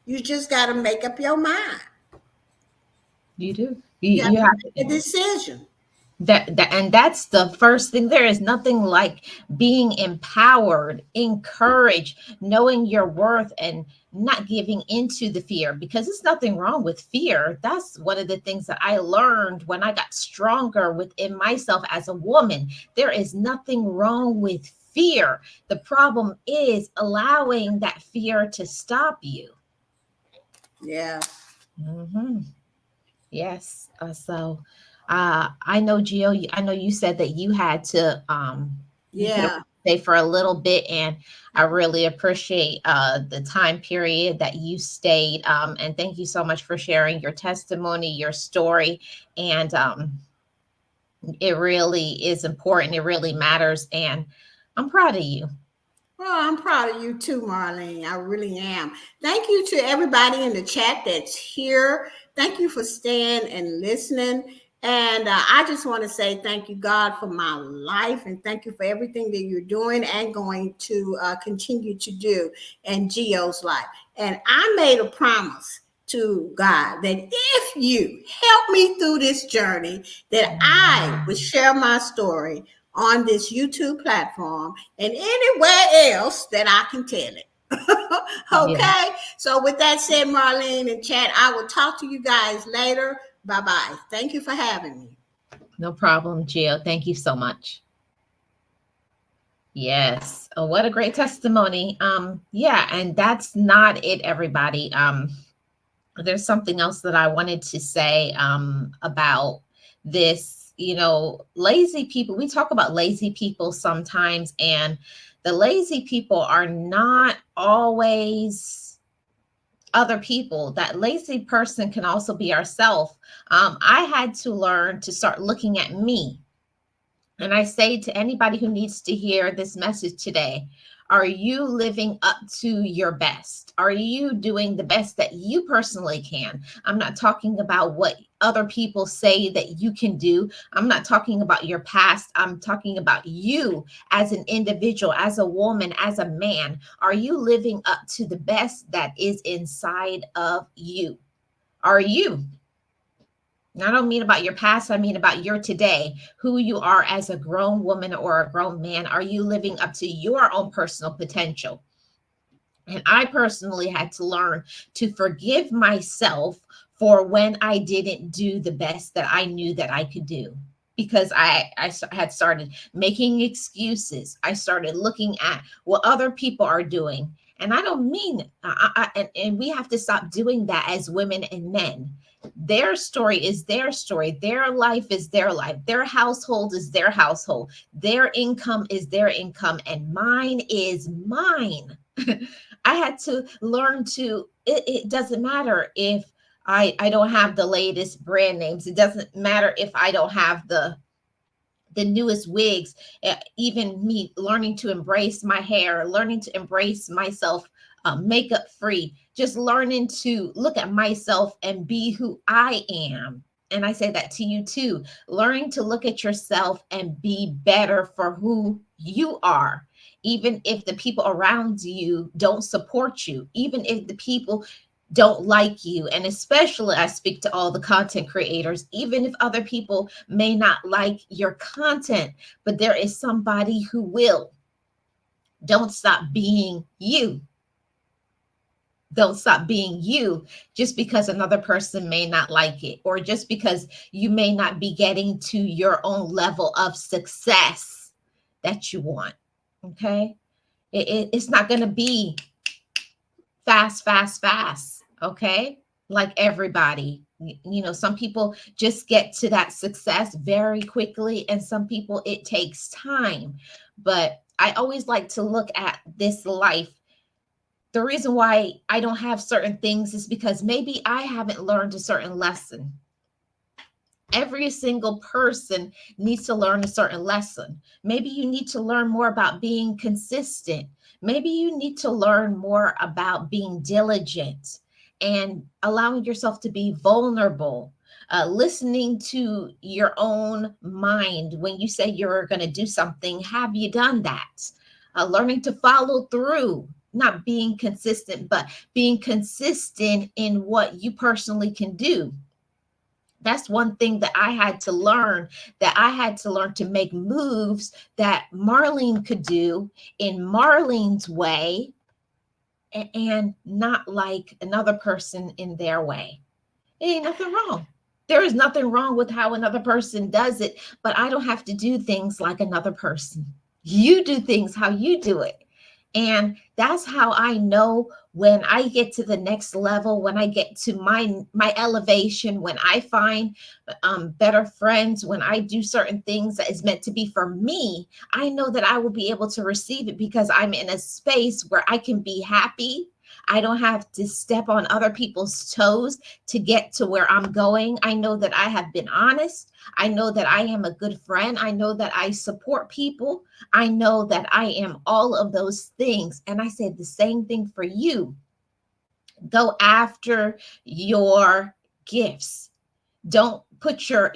You just got to make up your mind. You do. You have You to have make a decision. that, and that's the first thing. There is nothing like being empowered, encouraged, knowing your worth, and not giving into the fear, because there's nothing wrong with fear. That's one of the things that I learned when I got stronger within myself as a woman. There is nothing wrong with fear. The problem is allowing that fear to stop you. Yeah. Hmm. Yes. I know, Gio, I know you said that you had to, you could Yeah. stay for a little bit, and I really appreciate the time period that you stayed. And thank you so much for sharing your testimony, your story, and it really is important. It really matters, and I'm proud of you. Well, I'm proud of you too, Marlene. I really am. Thank you to everybody in the chat that's here. Thank you for staying and listening. And I just want to say thank you, God, for my life, and thank you for everything that you're doing and going to continue to do in Geo's life. And I made a promise to God that if you help me through this journey, that I would share my story on this YouTube platform and anywhere else that I can tell it. Yeah, Okay. So, with that said, Marlene and Chad, I will talk to you guys later. Bye bye. Thank you for having me. no problem, Gio. Thank you so much. Yes. Oh, what a great testimony. Yeah, and that's not it, everybody. There's something else that I wanted to say about this. Lazy people, we talk about lazy people sometimes, and the lazy people are not always other people. That lazy person can also be ourselves. I had to learn to start looking at me, and I say to anybody who needs to hear this message today, are you living up to your best? Are you doing the best that you personally can? I'm not talking about what other people say that you can do. I'm not talking about your past. I'm talking about you as an individual, as a woman, as a man. Are you living up to the best that is inside of you? Are you? I don't mean about your past, I mean about your today, who you are as a grown woman or a grown man. Are you living up to your own personal potential? And I personally had to learn to forgive myself for when I didn't do the best that I knew that I could do. Because had started making excuses. I started looking at what other people are doing. And I don't mean, and we have to stop doing that as women and men. Their story is their story. Their life is their life. Their household is their household. Their income is their income. And mine is mine. I had to learn to, it doesn't matter if I don't have the latest brand names. It doesn't matter if I don't have the newest wigs. Even me learning to embrace my hair, learning to embrace myself, makeup free, just learning to look at myself and be who I am. And I say that to you too, learning to look at yourself and be better for who you are, even if the people around you don't support you, even if the people don't like you. And especially, I speak to all the content creators, even if other people may not like your content, but there is somebody who will. Don't stop being you. Don't stop being you just because another person may not like it, or just because you may not be getting to your own level of success that you want. Okay. It's not going to be fast, fast, fast. Okay. Like everybody, some people just get to that success very quickly, and some people it takes time. But I always like to look at this life. The reason why I don't have certain things is because maybe I haven't learned a certain lesson. Every single person needs to learn a certain lesson. Maybe you need to learn more about being consistent. Maybe you need to learn more about being diligent and allowing yourself to be vulnerable. Listening to your own mind when you say you're going to do something. Have you done that? Learning to follow through, not being consistent, but being consistent in what you personally can do. That's one thing that I had to learn, that I had to learn to make moves that Marlene could do in Marlene's way, and not like another person in their way. It ain't nothing wrong. There is nothing wrong with how another person does it, but I don't have to do things like another person. You do things how you do it. And that's how I know when I get to the next level, when I get to my elevation, when I find better friends, when I do certain things that is meant to be for me, I know that I will be able to receive it because I'm in a space where I can be happy. I don't have to step on other people's toes to get to where I'm going. I know that I have been honest. I know that I am a good friend. I know that I support people. I know that I am all of those things. And I said the same thing for you. Go after your gifts. Don't put your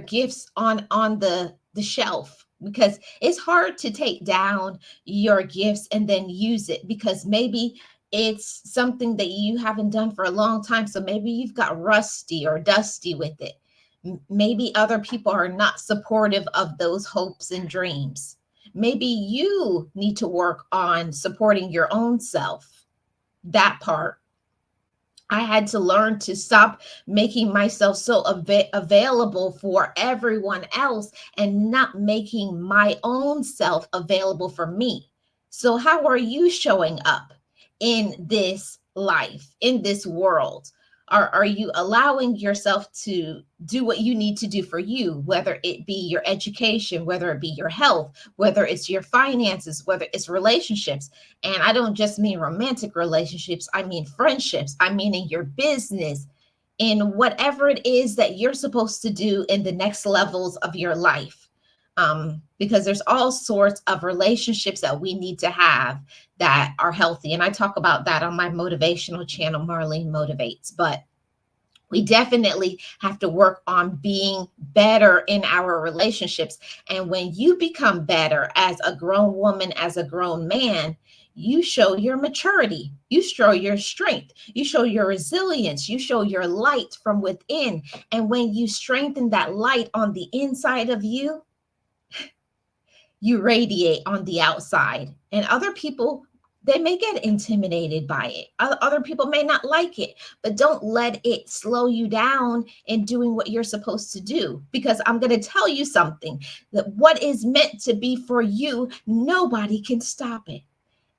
gifts on the shelf, because it's hard to take down your gifts and then use it, because maybe it's something that you haven't done for a long time, so maybe you've got rusty or dusty with it. Maybe other people are not supportive of those hopes and dreams. Maybe you need to work on supporting your own self. That part, I had to learn to stop making myself so available for everyone else and not making my own self available for me. So, how are you showing up in this life, in this world? Are you allowing yourself to do what you need to do for you, whether it be your education, whether it be your health, whether it's your finances, whether it's relationships? And I don't just mean romantic relationships, I mean friendships, I mean in your business, in whatever it is that you're supposed to do in the next levels of your life. Because there's all sorts of relationships that we need to have that are healthy. And I talk about that on my motivational channel, Marlene Motivates. But we definitely have to work on being better in our relationships. And when you become better as a grown woman, as a grown man, you show your maturity, you show your strength, you show your resilience, you show your light from within. And when you strengthen that light on the inside of you, you radiate on the outside. And other people, they may get intimidated by it. Other people may not like it, but don't let it slow you down in doing what you're supposed to do. Because I'm going to tell you something, that what is meant to be for you, nobody can stop it.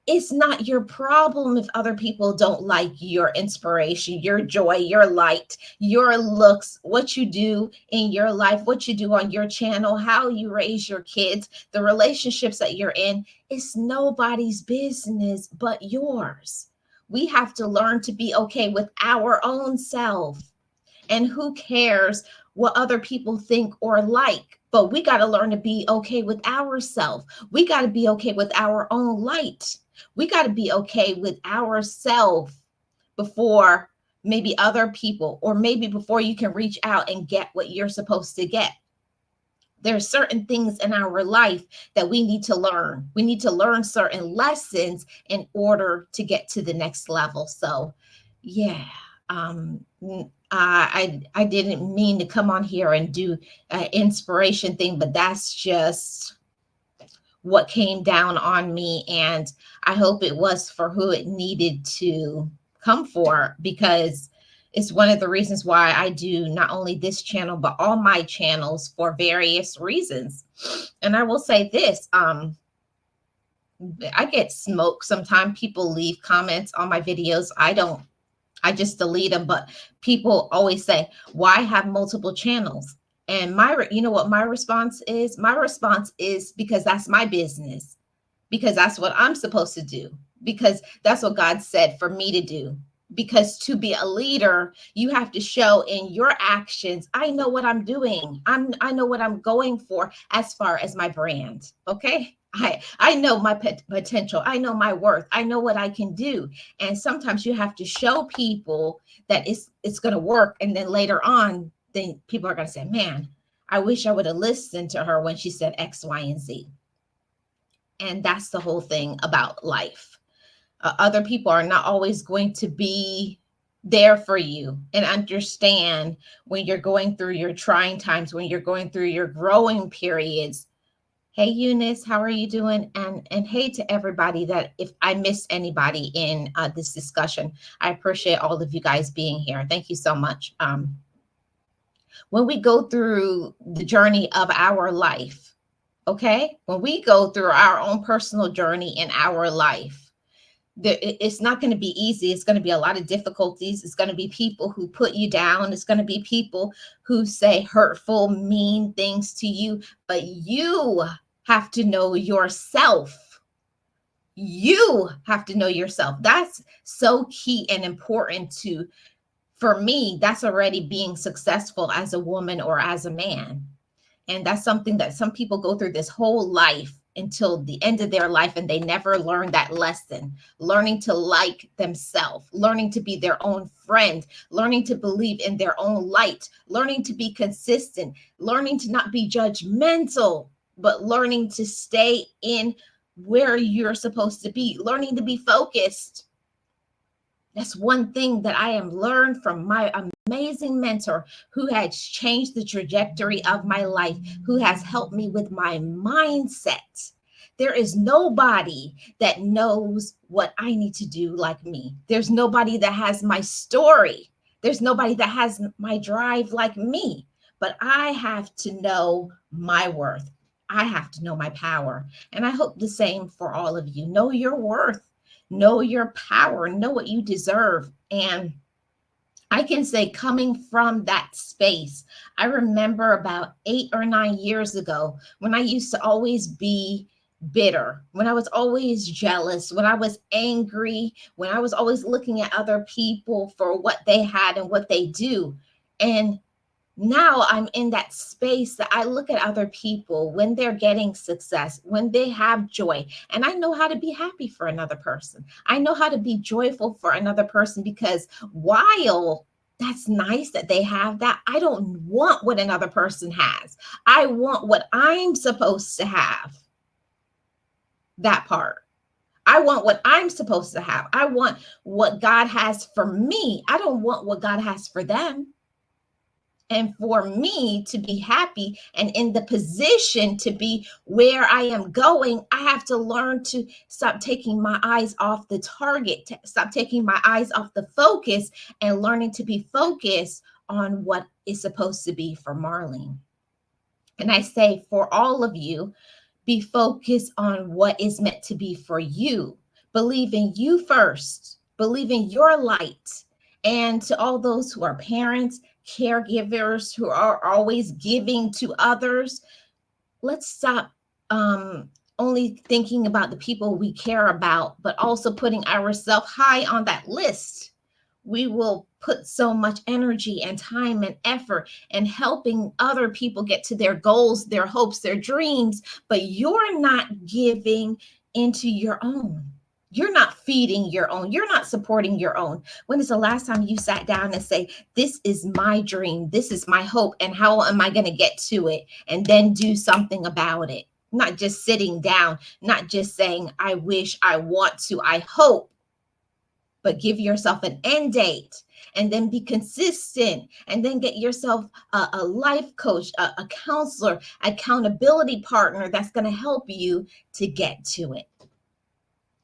It's not your problem if other people don't like your inspiration, your joy, your light, your looks, what you do in your life, what you do on your channel, how you raise your kids, the relationships that you're in. It's nobody's business but yours. We have to learn to be okay with our own self. And who cares what other people think or like? But we got to learn to be okay with ourselves. We got to be okay with our own light. We got to be okay with ourselves before maybe other people, or maybe before you can reach out and get what you're supposed to get. There are certain things in our life that we need to learn. We need to learn certain lessons in order to get to the next level. So, yeah, I didn't mean to come on here and do an inspiration thing, but that's just what came down on me. And I hope it was for who it needed to come for, because it's one of the reasons why I do not only this channel, but all my channels for various reasons. And I will say this, I get smoke sometimes. People leave comments on my videos. I just delete them. But people always say, why have multiple channels? And you know what my response is? My response is because that's my business, because that's what I'm supposed to do, because that's what God said for me to do. Because to be a leader, you have to show in your actions, I know what I'm doing. I know what I'm going for as far as my brand. Okay. I know my potential. I know my worth. I know what I can do. And sometimes you have to show people that it's going to work. And then later on, then people are going to say, man, I wish I would have listened to her when she said X, Y, and Z. And that's the whole thing about life. Other people are not always going to be there for you and understand when you're going through your trying times, when you're going through your growing periods. Hey Eunice, how are you doing? And hey to everybody, that if I missed anybody in this discussion, I appreciate all of you guys being here. Thank you so much. When we go through the journey of our life, Okay. When we go through our own personal journey in our life, it's not going to be easy. It's going to be a lot of difficulties. It's going to be people who put you down. It's going to be people who say hurtful, mean things to you. But you have to know yourself. You have to know yourself. That's so key and important to, for me, that's already being successful as a woman or as a man. And that's something that some people go through this whole life until the end of their life and they never learn that lesson. Learning to like themselves, learning to be their own friend, learning to believe in their own light, learning to be consistent, learning to not be judgmental, but learning to stay in where you're supposed to be, learning to be focused. That's one thing that I am learned from my amazing mentor who has changed the trajectory of my life, who has helped me with my mindset. There is nobody that knows what I need to do like me. There's nobody that has my story. There's nobody that has my drive like me. But I have to know my worth. I have to know my power. And I hope the same for all of you. Know your worth, know your power, know what you deserve. And I can say, coming from that space, I remember about 8 or 9 years ago when I used to always be bitter, when I was always jealous, when I was angry, when I was always looking at other people for what they had and what they do. And now I'm in that space that I look at other people when they're getting success, when they have joy, and I know how to be happy for another person. I know how to be joyful for another person, because while that's nice that they have that, I don't want what another person has. I want what I'm supposed to have. That part. I want what I'm supposed to have. I want what God has for me. I don't want what God has for them. And for me to be happy and in the position to be where I am going, I have to learn to stop taking my eyes off the target, stop taking my eyes off the focus, and learning to be focused on what is supposed to be for Marlene. And I say for all of you, be focused on what is meant to be for you. Believe in you first. Believe in your light. And to all those who are parents, caregivers, who are always giving to others, let's stop only thinking about the people we care about, but also putting ourselves high on that list. We will put so much energy and time and effort in helping other people get to their goals, their hopes, their dreams, but you're not giving into your own. You're not feeding your own. You're not supporting your own. When is the last time you sat down and say, this is my dream, this is my hope, and how am I going to get to it? And then do something about it. Not just sitting down, not just saying, I wish, I want to, I hope, but give yourself an end date, and then be consistent, and then get yourself a life coach, a counselor, accountability partner that's going to help you to get to it.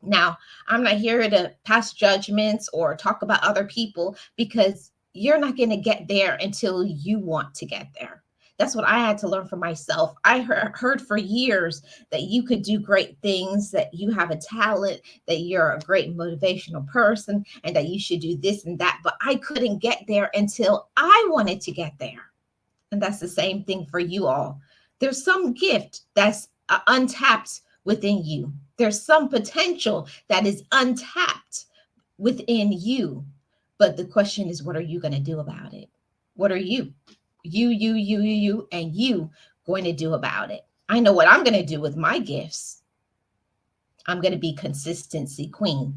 Now, I'm not here to pass judgments or talk about other people, because you're not going to get there until you want to get there. That's what I had to learn for myself. I heard for years that you could do great things, that you have a talent, that you're a great motivational person, and that you should do this and that. But I couldn't get there until I wanted to get there. And that's the same thing for you all. There's some gift that's untapped within you. There's some potential that is untapped within you. But the question is, what are you going to do about it? What are you? And you going to do about it? I know what I'm going to do with my gifts. I'm going to be consistency queen.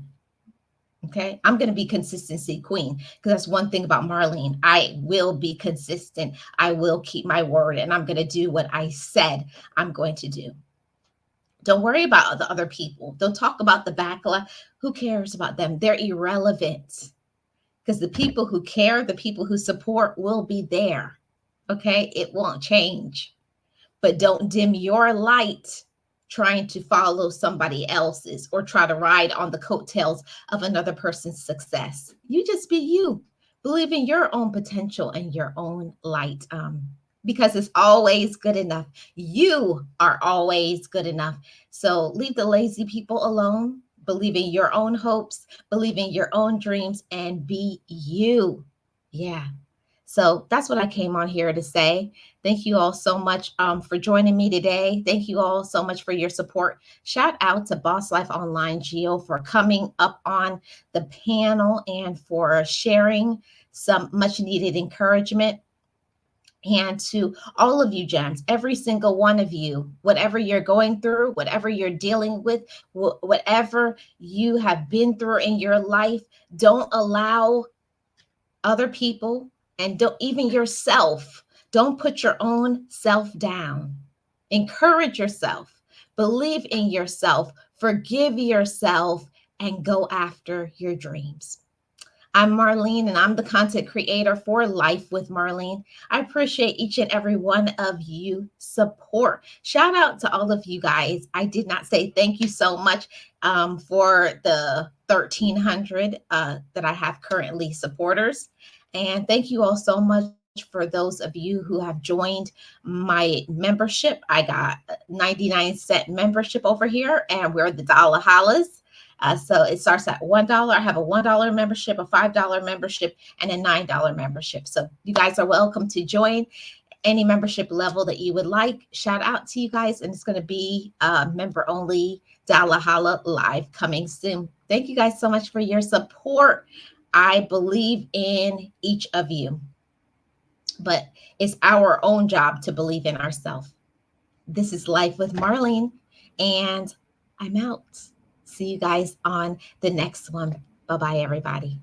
Okay. I'm going to be consistency queen, because that's one thing about Marlene. I will be consistent. I will keep my word, and I'm going to do what I said I'm going to do. Don't worry about the other people. Don't talk about the backlash. Who cares about them? They're irrelevant, because the people who care, the people who support will be there. Okay. It won't change, but don't dim your light trying to follow somebody else's or try to ride on the coattails of another person's success. You just be you. Believe in your own potential and your own light. because it's always good enough. You are always good enough. So leave the lazy people alone. Believe in your own hopes, believe in your own dreams, and be you. Yeah. So that's what I came on here to say. Thank you all so much for joining me today. Thank you all so much for your support. Shout out to Boss Life Online Geo for coming up on the panel and for sharing some much needed encouragement. And to all of you gems, every single one of you, whatever you're going through, whatever you're dealing with, whatever you have been through in your life, don't allow other people and don't even yourself, don't put your own self down. Encourage yourself, believe in yourself, forgive yourself, and go after your dreams. I'm Marlene, and I'm the content creator for Life with Marlene. I appreciate each and every one of you support. Shout out to all of you guys. I did not say thank you so much for the 1,300 that I have currently supporters. And thank you all so much for those of you who have joined my membership. I got 99-cent membership over here, and we're the Dollar Hollas. So it starts at $1. I have a $1 membership, a $5 membership, and a $9 membership. So you guys are welcome to join any membership level that you would like. Shout out to you guys, and it's going to be member only Dollar Holla live coming soon. Thank you guys so much for your support. I believe in each of you, but it's our own job to believe in ourselves. This is Life with Marlene, and I'm out. See you guys on the next one. Bye bye, everybody.